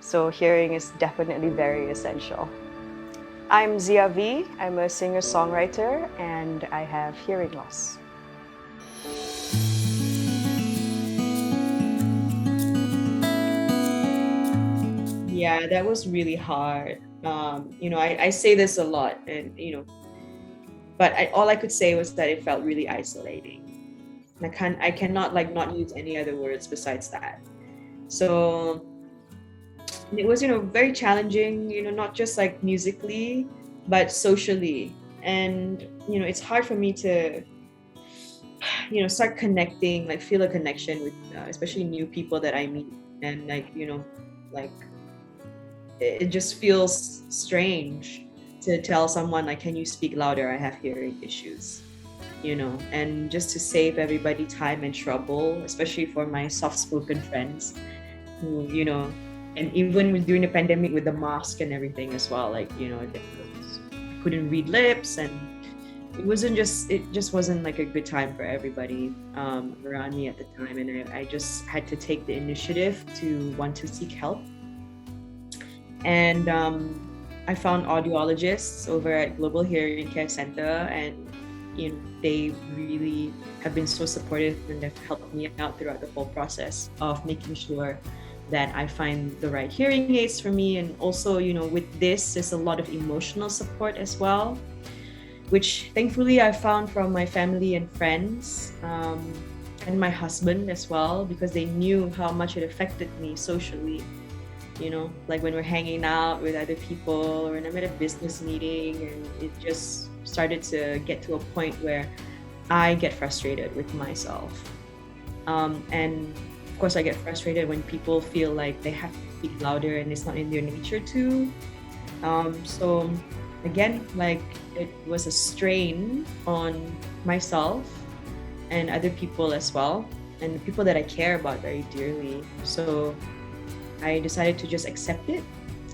So hearing is definitely very essential. I'm Zee Avi. I'm a singer-songwriter and I have hearing loss. Yeah, that was really hard. I say this a lot, and but all I could say was that it felt really isolating. I cannot like not use any other words besides that. So it was, very challenging. Not just like musically, but socially, and it's hard for me to, start connecting, like feel a connection with, especially new people that I meet, and like it just feels strange to tell someone like, can you speak louder, I have hearing issues, and just to save everybody time and trouble, especially for my soft-spoken friends who, and even during the pandemic with the mask and everything as well, like, I couldn't read lips, and it just wasn't like a good time for everybody around me at the time, and I just had to take the initiative to want to seek help. And I found audiologists over at Global Hearing Care Center, and they really have been so supportive, and they've helped me out throughout the whole process of making sure that I find the right hearing aids for me. And also, with this, there's a lot of emotional support as well, which thankfully I found from my family and friends, and my husband as well, because they knew how much it affected me socially. Like when we're hanging out with other people, or when I'm at a business meeting, and it just started to get to a point where I get frustrated with myself. And of course, I get frustrated when people feel like they have to speak louder and it's not in their nature to. So again, like it was a strain on myself and other people as well, and the people that I care about very dearly. So I decided to just accept it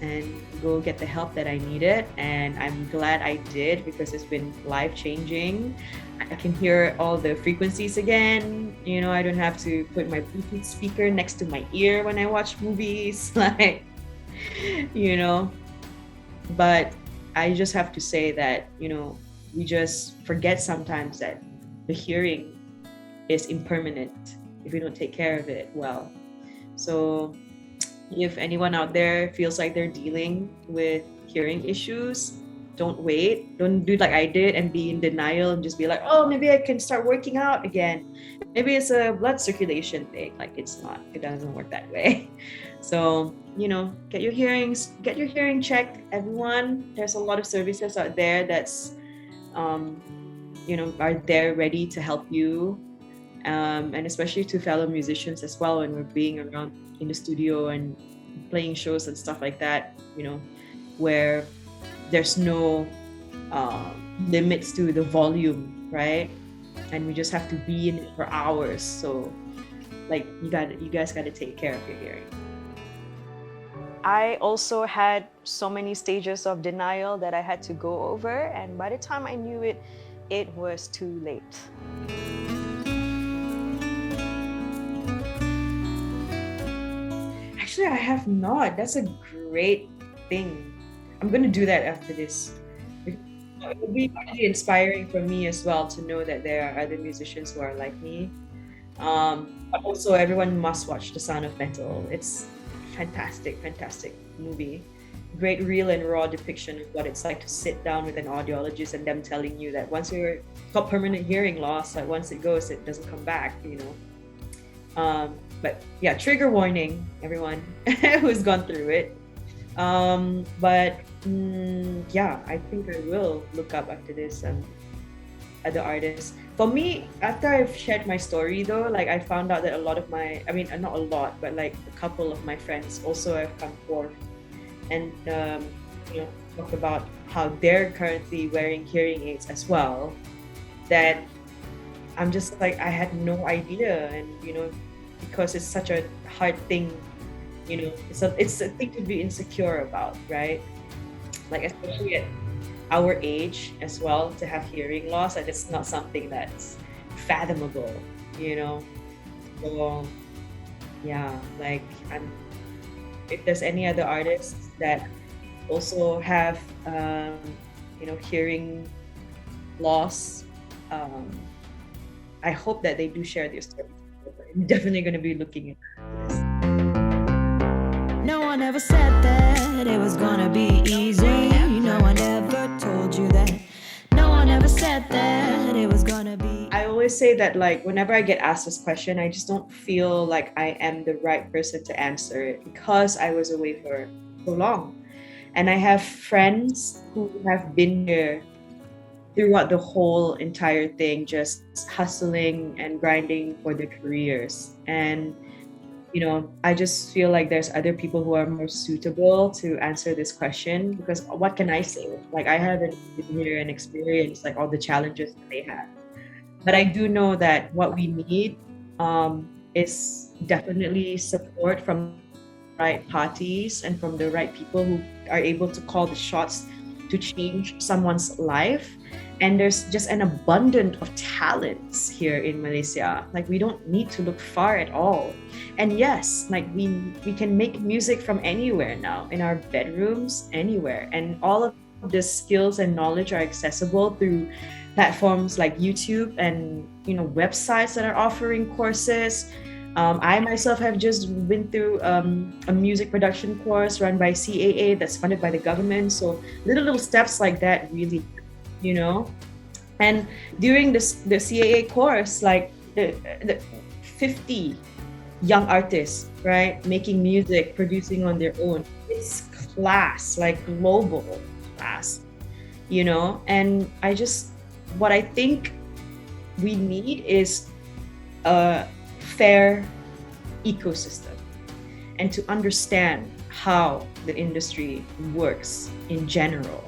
and go get the help that I needed. And I'm glad I did, because it's been life-changing. I can hear all the frequencies again. I don't have to put my Bluetooth speaker next to my ear when I watch movies. Like, you know, but I just have to say that, we just forget sometimes that the hearing is impermanent if we don't take care of it well. So if anyone out there feels like they're dealing with hearing issues, don't wait. Don't do like I did and be in denial and just be like, oh, maybe I can start working out again. Maybe it's a blood circulation thing. Like it's not. It doesn't work that way. So, get your hearing checked, everyone. There's a lot of services out there that's are there ready to help you. And especially to fellow musicians as well, when we're being around in the studio and playing shows and stuff like that, where there's no limits to the volume, right? And we just have to be in it for hours. So like you guys got to take care of your hearing. I also had so many stages of denial that I had to go over, and by the time I knew it, it was too late. Actually, I have not. That's a great thing. I'm gonna do that after this. It would be really inspiring for me as well to know that there are other musicians who are like me. But also, everyone must watch The Sound of Metal. It's fantastic, fantastic movie. Great real and raw depiction of what it's like to sit down with an audiologist and them telling you that once you're got permanent hearing loss, like once it goes, it doesn't come back. But yeah, trigger warning, everyone who's gone through it. But yeah, I think I will look up after this other artists. For me, after I've shared my story though, like I found out that a lot of not a lot, but like a couple of my friends also have come forth and talk about how they're currently wearing hearing aids as well. That I'm just like, I had no idea, and because it's such a hard thing, it's a thing to be insecure about, right? Like especially at our age as well, to have hearing loss, and it's not something that's fathomable. So yeah, like if there's any other artists that also have hearing loss, um, I hope that they do share their stories. I'm definitely going to be looking into this. No one ever said that it was gonna be easy. No one ever told you that. No one ever said that it was gonna be. I always say that, like, whenever I get asked this question, I just don't feel like I am the right person to answer it because I was away for so long. And I have friends who have been here throughout the whole entire thing, just hustling and grinding for their careers. And I just feel like there's other people who are more suitable to answer this question, because what can I say? Like, I haven't been here and experienced like all the challenges that they had. But I do know that what we need is definitely support from the right parties and from the right people who are able to call the shots to change someone's life. And there's just an abundance of talents here in Malaysia. Like, we don't need to look far at all. And yes, like we can make music from anywhere now, in our bedrooms, anywhere. And all of the skills and knowledge are accessible through platforms like YouTube and websites that are offering courses. I myself have just been through a music production course run by CAA that's funded by the government. So little steps like that really, and during the CAA course, like the 50 young artists, right, making music, producing on their own. It's class, like global class, and what I think we need is a fair ecosystem, and to understand how the industry works in general,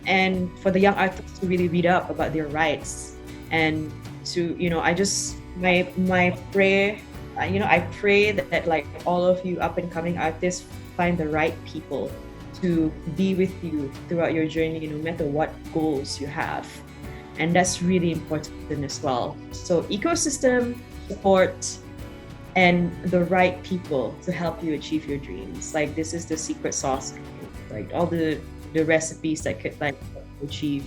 and for the young artists to really read up about their rights, and to my prayer, I pray that like all of you up and coming artists find the right people to be with you throughout your journey, no matter what goals you have. And that's really important as well. So ecosystem, support, and the right people to help you achieve your dreams. Like, this is the secret sauce, like all the recipes that could like achieve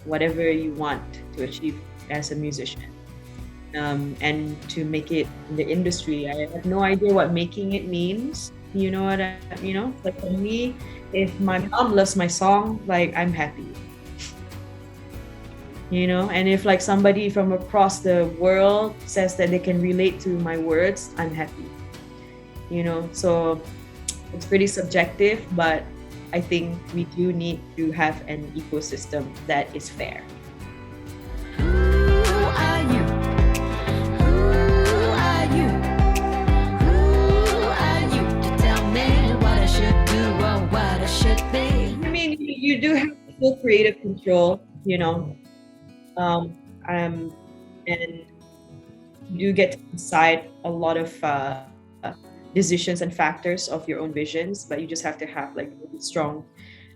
whatever you want to achieve as a musician. And to make it in the industry. I have no idea what making it means. You know what like for me, if my mom loves my song, like, I'm happy. And if like somebody from across the world says that they can relate to my words, I'm happy. So it's pretty subjective, but I think we do need to have an ecosystem that is fair. You do have full creative control, and you get to decide a lot of decisions and factors of your own visions, but you just have to have like really strong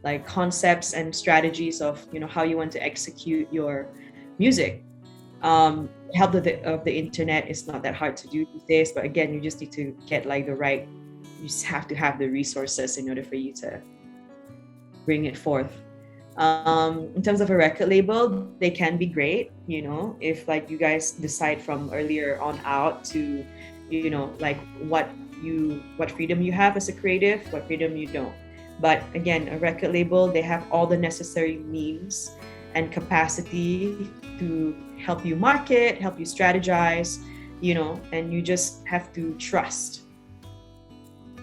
like concepts and strategies of how you want to execute your music. Help of the internet is not that hard to do these days, but again, you just need to get like you just have to have the resources in order for you to bring it forth. In terms of a record label, they can be great, if like you guys decide from earlier on out to, like what freedom you have as a creative, what freedom you don't. But again, a record label, they have all the necessary means and capacity to help you market, help you strategize, and you just have to trust.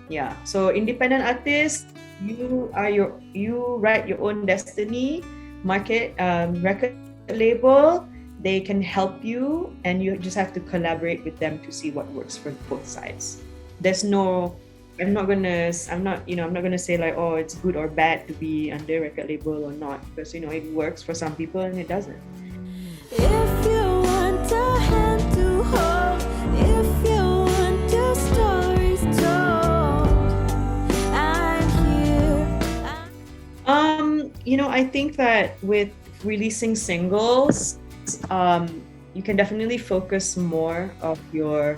Yeah. So independent artists, you write your own destiny. Record label, they can help you, and you just have to collaborate with them to see what works for both sides. I'm not gonna say like, oh, it's good or bad to be under record label or not, because it works for some people and it doesn't. If you want a hand to hold, if you want your stories told, I'm here. I think that with releasing singles, you can definitely focus more of your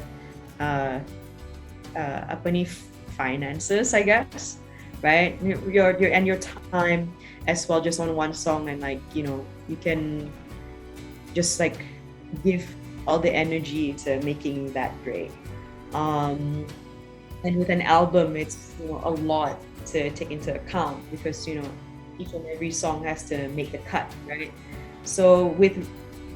finances, I guess, right? Your time as well, just on one song, and like, you know, you can just like give all the energy to making that great. And with an album, it's, you know, a lot to take into account, because, you know, each and every song has to make the cut, right? So with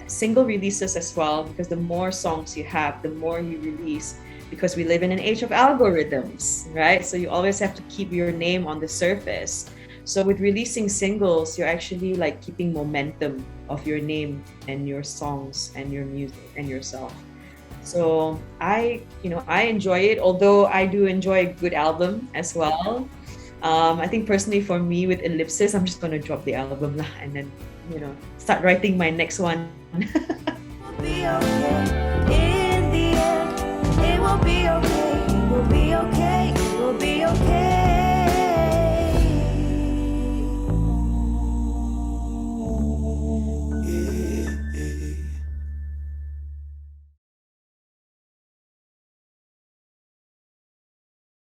single releases as well, because the more songs you have, the more you release, because we live in an age of algorithms, right? So you always have to keep your name on the surface. So with releasing singles, you're actually like keeping momentum of your name and your songs and your music and yourself. So I enjoy it, although I do enjoy a good album as well. I think personally for me with Ellipses, I'm just gonna drop the album lah, and then, you know, start writing my next one. Be okay.